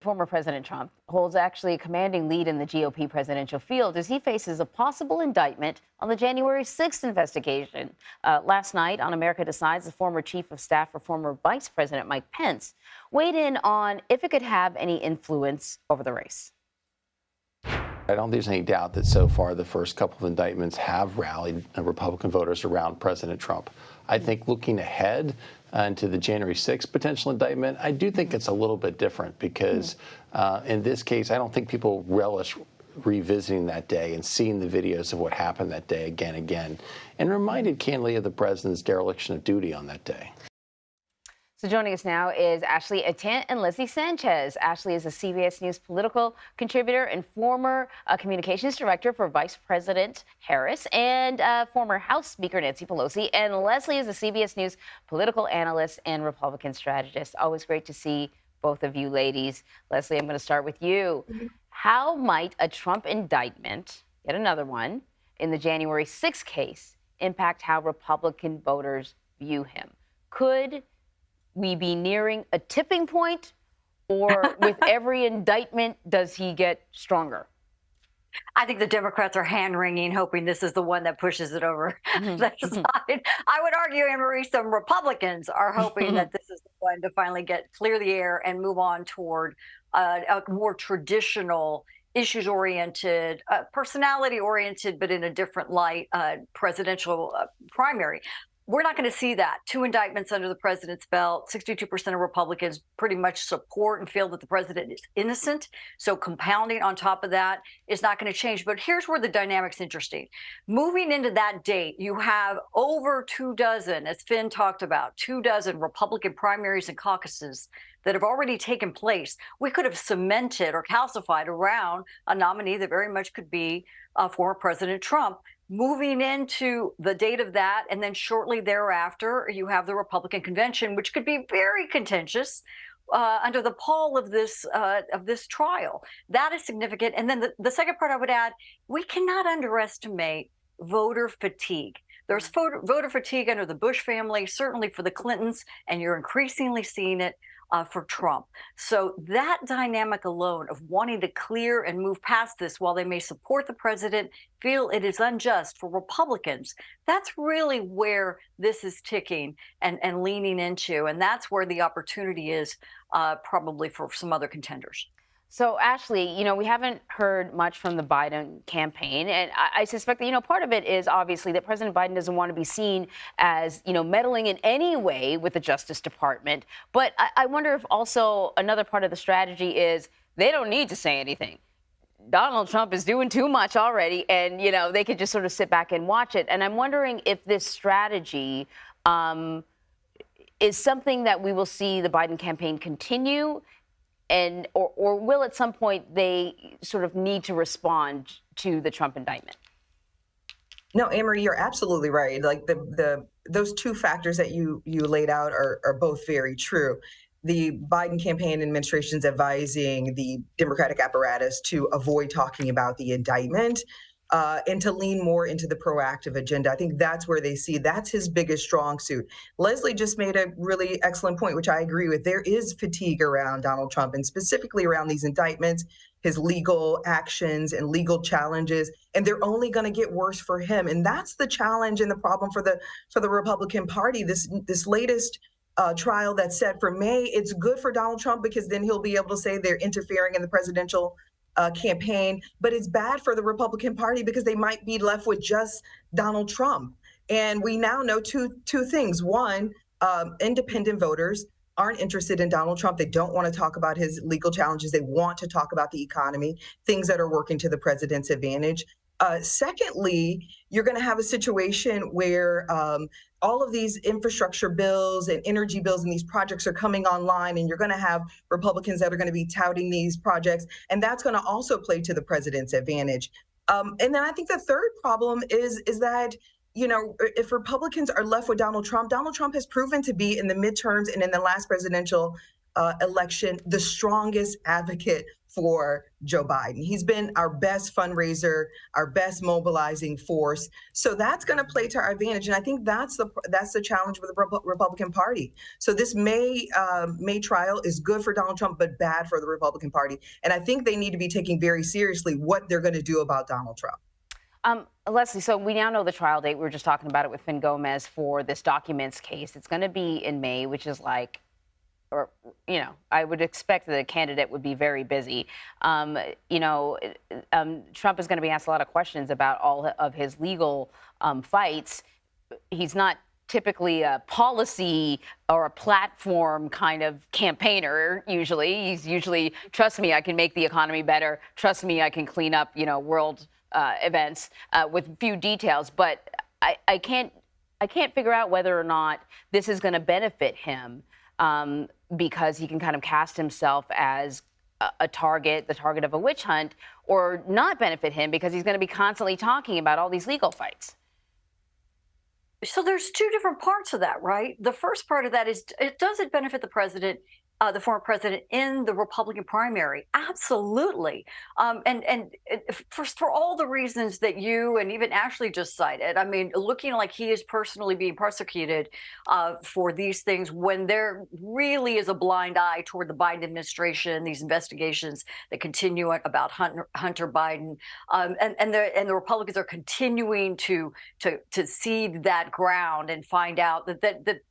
Former President Trump holds actually a commanding lead in the GOP presidential field as he faces a possible indictment on the January 6th investigation. Last night on America Decides, the former chief of staff for former Vice President Mike Pence weighed in on if it could have any influence over the race. I don't think there's any doubt that so far the first couple of indictments have rallied Republican voters around President Trump. I think looking ahead into the January 6th potential indictment, I do think it's a little bit different because in this case, I don't think people relish revisiting that day and seeing the videos of what happened that day again, and reminded candidly of the president's dereliction of duty on that day. So joining us now is Ashley Etienne and Leslie Sanchez. Ashley is a CBS News political contributor and former communications director for Vice President Harris and former House Speaker Nancy Pelosi. And Leslie is a CBS News political analyst and Republican strategist. Always great to see both of you ladies. Leslie, I'm going to start with you. How might a Trump indictment, yet another one, in the January 6th case impact how Republican voters view him? Could we be nearing a tipping point, or with every indictment, does he get stronger? I think the Democrats are hand-wringing, hoping this is the one that pushes it over that side. I would argue, Anne-Marie, some Republicans are hoping that this is the one to finally clear the air and move on toward a more traditional, issues-oriented, personality-oriented, but in a different light, presidential primary. We're not going to see that. 2 indictments under the president's belt. 62% of Republicans pretty much support and feel that the president is innocent. So compounding on top of that is not going to change. But here's where the dynamic's interesting. Moving into that date, you have over 24, as Finn talked about, 24 Republican primaries and caucuses that have already taken place. We could have cemented or calcified around a nominee that very much could be former President Trump. Moving into the date of that, and then shortly thereafter, you have the Republican convention, which could be very contentious under the pall of this trial. That is significant. And then the second part I would add, we cannot underestimate voter fatigue. There's voter fatigue under the Bush family, certainly for the Clintons, and you're increasingly seeing it for Trump. So that dynamic alone of wanting to clear and move past this while they may support the president, feel it is unjust for Republicans, that's really where this is ticking and leaning into. And that's where the opportunity is probably for some other contenders. So, Ashley, we haven't heard much from the Biden campaign, and I suspect that, part of it is obviously that President Biden doesn't want to be seen as, meddling in any way with the Justice Department. But I wonder if also another part of the strategy is they don't need to say anything. Donald Trump is doing too much already, and, they could just sort of sit back and watch it. And I'm wondering if this strategy is something that we will see the Biden campaign continue, and or will at some point they sort of need to respond to the Trump indictment? No, Anne-Marie, you're absolutely right. Like those 2 factors that you laid out are both very true. The Biden campaign administration's advising the Democratic apparatus to avoid talking about the indictment and to lean more into the proactive agenda. I think that's where they see that's his biggest strong suit. Leslie just made a really excellent point, which I agree with. There is fatigue around Donald Trump, and specifically around these indictments, his legal actions and legal challenges, and they're only going to get worse for him. And that's the challenge and the problem for the Republican Party. This latest trial that's set for May, it's good for Donald Trump because then he'll be able to say they're interfering in the presidential campaign, but it's bad for the Republican Party because they might be left with just Donald Trump. And we now know two things. One, independent voters aren't interested in Donald Trump. They don't want to talk about his legal challenges. They want to talk about the economy, things that are working to the president's advantage. Secondly, you're going to have a situation where all of these infrastructure bills and energy bills and these projects are coming online, and you're going to have Republicans that are going to be touting these projects, and that's going to also play to the president's advantage. And then I think the third problem is that, if Republicans are left with Donald Trump has proven to be in the midterms and in the last presidential election the strongest advocate for Joe Biden. He's been our best fundraiser, our best mobilizing force. So that's going to play to our advantage, and I think that's the challenge with the Republican Party. So this May trial is good for Donald Trump, but bad for the Republican Party. And I think they need to be taking very seriously what they're going to do about Donald Trump. Leslie, so we now know the trial date. We were just talking about it with Finn Gomez for this documents case. It's going to be in May, which is like, or, you know, I would expect that a candidate would be very busy. Trump is going to be asked a lot of questions about all of his legal fights. He's not typically a policy or a platform kind of campaigner usually. He's usually, trust me, I can make the economy better. Trust me, I can clean up, world events with few details. But I can't figure out whether or not this is going to benefit him because he can kind of cast himself as the target of a witch hunt, or not benefit him because he's going to be constantly talking about all these legal fights. So there's two different parts of that, right? The first part of that is, does it benefit the president, the former president, in the Republican primary? Absolutely. And for all the reasons that you and even Ashley just cited, I mean, looking like he is personally being prosecuted for these things when there really is a blind eye toward the Biden administration, these investigations that continue about Hunter Biden, and the Republicans are continuing to cede that ground and find out that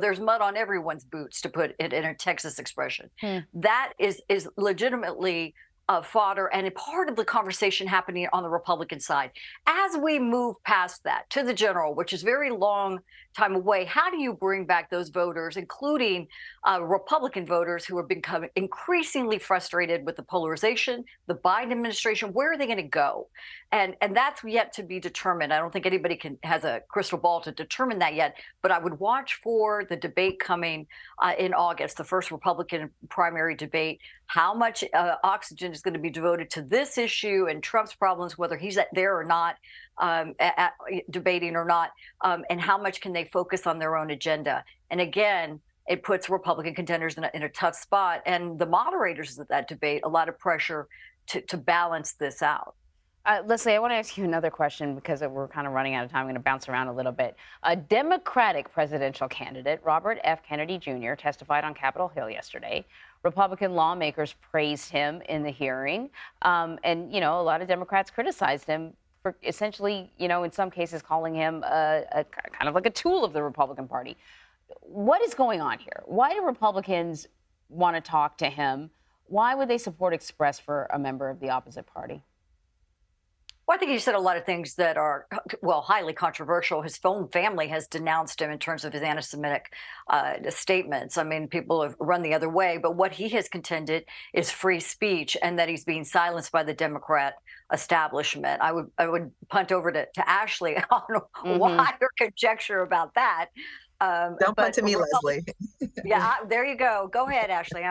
there's mud on everyone's boots, to put it in a Texas expression. That is legitimately fodder and a part of the conversation happening on the Republican side. As we move past that to the general, which is very long time away, how do you bring back those voters, including Republican voters who have become increasingly frustrated with the polarization, the Biden administration? Where are they going to go? And that's yet to be determined. I don't think anybody has a crystal ball to determine that yet, but I would watch for the debate coming in August, the first Republican primary debate. How much oxygen is going to be devoted to this issue and Trump's problems, whether he's there or not, debating or not, and how much can they focus on their own agenda? And again, it puts Republican contenders in a tough spot, and the moderators of that debate a lot of pressure to balance this out. Leslie, I want to ask you another question because we're kind of running out of time. I'm going to bounce around a little bit. A Democratic presidential candidate, Robert F. Kennedy Jr., testified on Capitol Hill yesterday. Republican lawmakers praised him in the hearing. And, a lot of Democrats criticized him for essentially, in some cases calling him a kind of like a tool of the Republican Party. What is going on here? Why do Republicans want to talk to him? Why would they support Express for a member of the opposite party? Well, I think he said a lot of things that are, highly controversial. His own family has denounced him in terms of his anti-Semitic statements. I mean, people have run the other way, but what he has contended is free speech and that he's being silenced by the Democrat establishment. I would punt over to Ashley on why her conjecture about that. Don't punt to me, Leslie. Yeah, there you go. Go ahead, Ashley.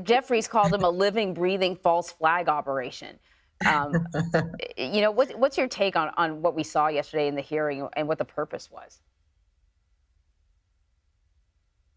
Jeffries called him a living, breathing false flag operation. What's your take on what we saw yesterday in the hearing and what the purpose was?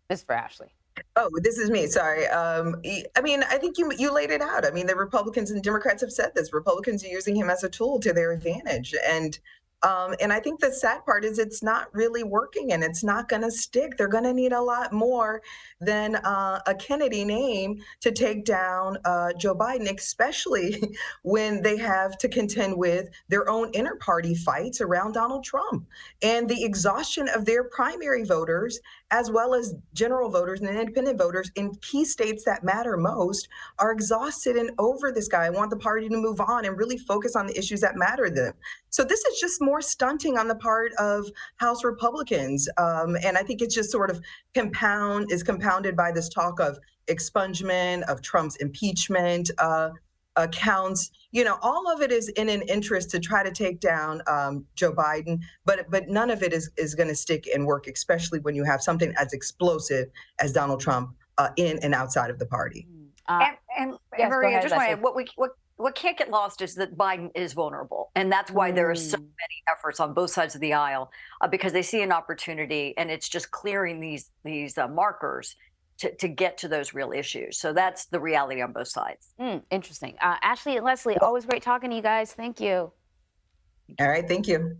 This is for Ashley. Oh, this is me. Sorry. I think you laid it out. I mean, the Republicans and Democrats have said this. Republicans are using him as a tool to their advantage. And I think the sad part is it's not really working and it's not going to stick. They're going to need a lot more than a Kennedy name to take down Joe Biden, especially when they have to contend with their own inter-party fights around Donald Trump and the exhaustion of their primary voters, as well as general voters and independent voters in key states that matter most, are exhausted and over this guy. I want the party to move on and really focus on the issues that matter to them. So this is just more stunting on the part of House Republicans. And I think it's just sort of compounded by this talk of expungement, of Trump's impeachment accounts. All of it is in an interest to try to take down Joe Biden, but none of it is going to stick and work, especially when you have something as explosive as Donald Trump in and outside of the party. Maria, ahead, just want to what can't get lost is that Biden is vulnerable. And that's why there are so many efforts on both sides of the aisle, because they see an opportunity and it's just clearing these markers. to get to those real issues. So that's the reality on both sides. Interesting. Ashley and Leslie, always great talking to you guys. Thank you. All right, thank you.